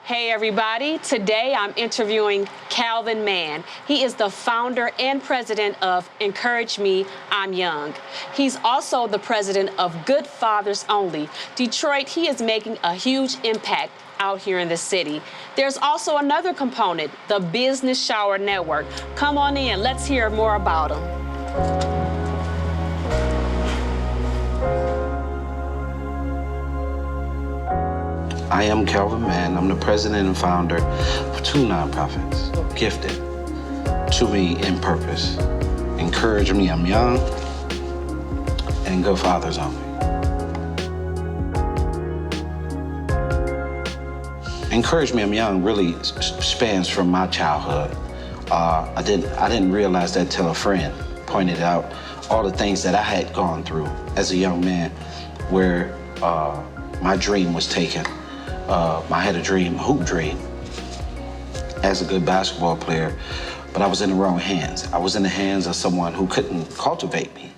Hey everybody, today I'm interviewing Calvin Mann. He is the founder and president of Encourage Me, I'm Young. He's also the president of Good Fathers Only. Detroit, he is making a huge impact out here in the city. There's also another component, the Business Shower Network. Come on in, let's hear more about him. I am Calvin Mann. I'm the president and founder of two nonprofits, gifted to me in purpose. Encourage Me, I'm Young, and Good Fathers Only. Encourage Me, I'm Young really spans from my childhood. I didn't realize that till a friend pointed out all the things that I had gone through as a young man where my dream was taken. I had a dream, a hoop dream, as a good basketball player, but I was in the wrong hands. I was in the hands of someone who couldn't cultivate me,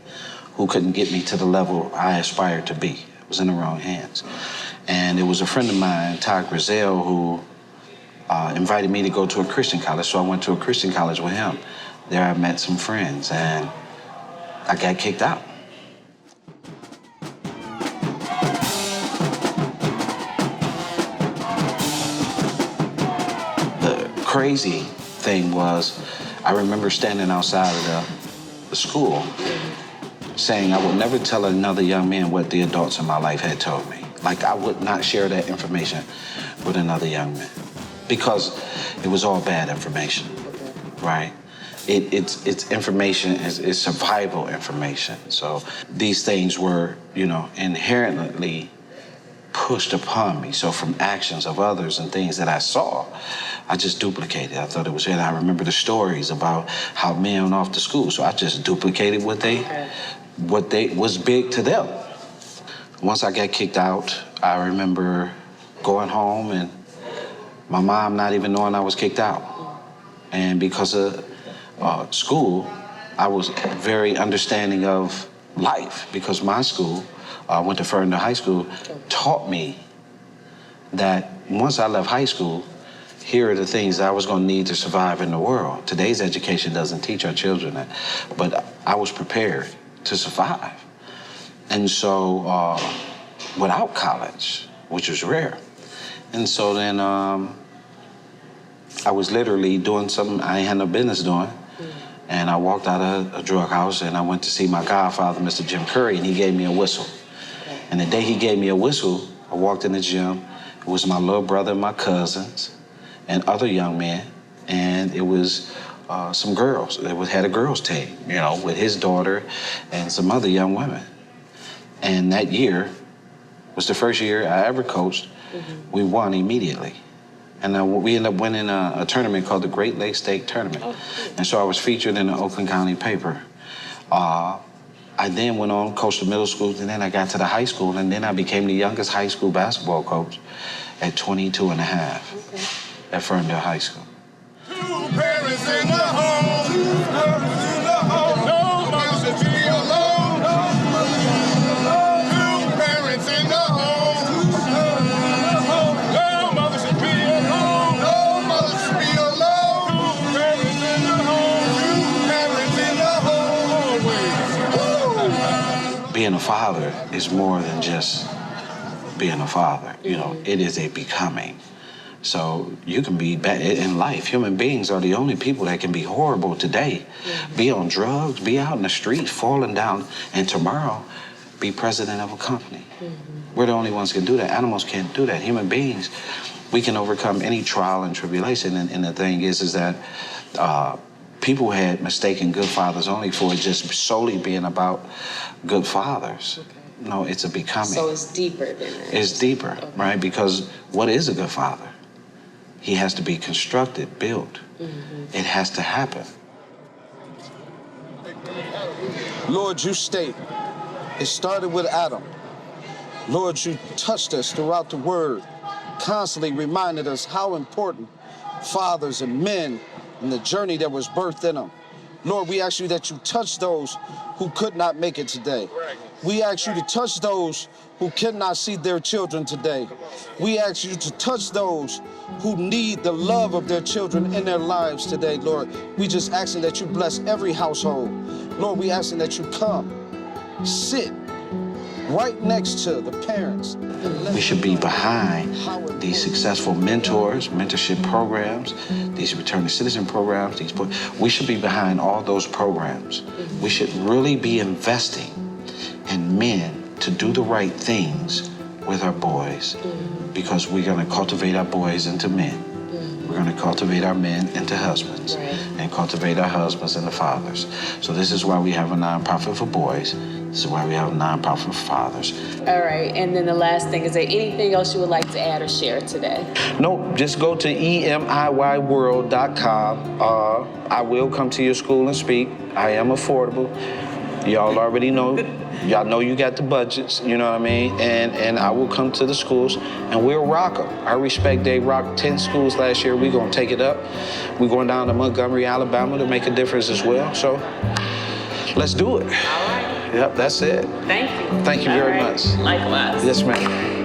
who couldn't get me to the level I aspired to be. I was in the wrong hands. And it was a friend of mine, Ty Grizel, who invited me to go to a Christian college, so I went to a Christian college with him. There I met some friends, and I got kicked out. Crazy thing was, I remember standing outside of the school saying I would never tell another young man what the adults in my life had told me. Like, I would not share that information with another young man because it was all bad information, right? It's information, it's survival information. So these things were, inherently pushed upon me. So from actions of others and things that I saw, I just duplicated. I thought it was it. I remember the stories about how men went off to school, so I just duplicated what was big to them. Once I got kicked out, I remember going home and my mom not even knowing I was kicked out. And because of school, I was very understanding of life because my school, I went to Ferndale High School, taught me that once I left high school, here are the things I was going to need to survive in the world. Today's education doesn't teach our children that, but I was prepared to survive. And so, without college, which was rare. And so then I was literally doing something I ain't had no business doing. And I walked out of a drug house and I went to see my godfather, Mr. Jim Curry, and he gave me a whistle. And the day he gave me a whistle, I walked in the gym. It was my little brother and my cousins and other young men. And it was some girls. It had a girls' team, with his daughter and some other young women. And that year was the first year I ever coached. We won immediately. And we ended up winning a tournament called the Great Lakes State Tournament. And so I was featured in the Oakland County paper. I then went on, coached the middle school, and then I got to the high school, and then I became the youngest high school basketball coach at 22 and a half at Ferndale High School. Two parents in the home, two parents in the home, no mother should be alone. Two parents in the home, no mother should be alone. No mother should be alone. Two parents in the home, two parents in the home. Being a father is more than just being a father. It is a becoming. So you can be bad in life. Human beings are the only people that can be horrible today, be on drugs, be out in the street, falling down, and tomorrow be president of a company. We're the only ones who can do that. Animals can't do that. Human beings, we can overcome any trial and tribulation. And the thing is that people had mistaken Good Fathers Only for it just solely being about good fathers. No, it's a becoming. So it's deeper than that. It's deeper, right? Because what is a good father? He has to be constructed, built. It has to happen. Lord, you state, it started with Adam. Lord, you touched us throughout the word, constantly reminded us how important fathers and men and the journey that was birthed in them. Lord, we ask you that you touch those who could not make it today. We ask you to touch those who cannot see their children today. We ask you to touch those who need the love of their children in their lives today, Lord. We just asking that you bless every household. Lord, we asking that you come, sit right next to the parents. We should be behind these successful mentors, mentorship programs, these returning citizen programs. We should be behind all those programs. We should really be investing in men to do the right things with our boys, because we're going to cultivate our boys into men. We're going to cultivate our men into husbands, and cultivate our husbands into fathers. So this is why we have a nonprofit for boys. This is why we have a nonprofit for fathers. All right, and then the last thing, is there anything else you would like to add or share today? No, just go to emiyworld.com. I will come to your school and speak. I am affordable. Y'all already know. Y'all know you got the budgets, you know what I mean? And I will come to the schools and we'll rock them. I respect they rocked 10 schools last year. We're gonna take it up. We're going down to Montgomery, Alabama to make a difference as well. So let's do it. All right. Yep, that's it. Thank you. Thank you very much. Likewise. Yes, ma'am.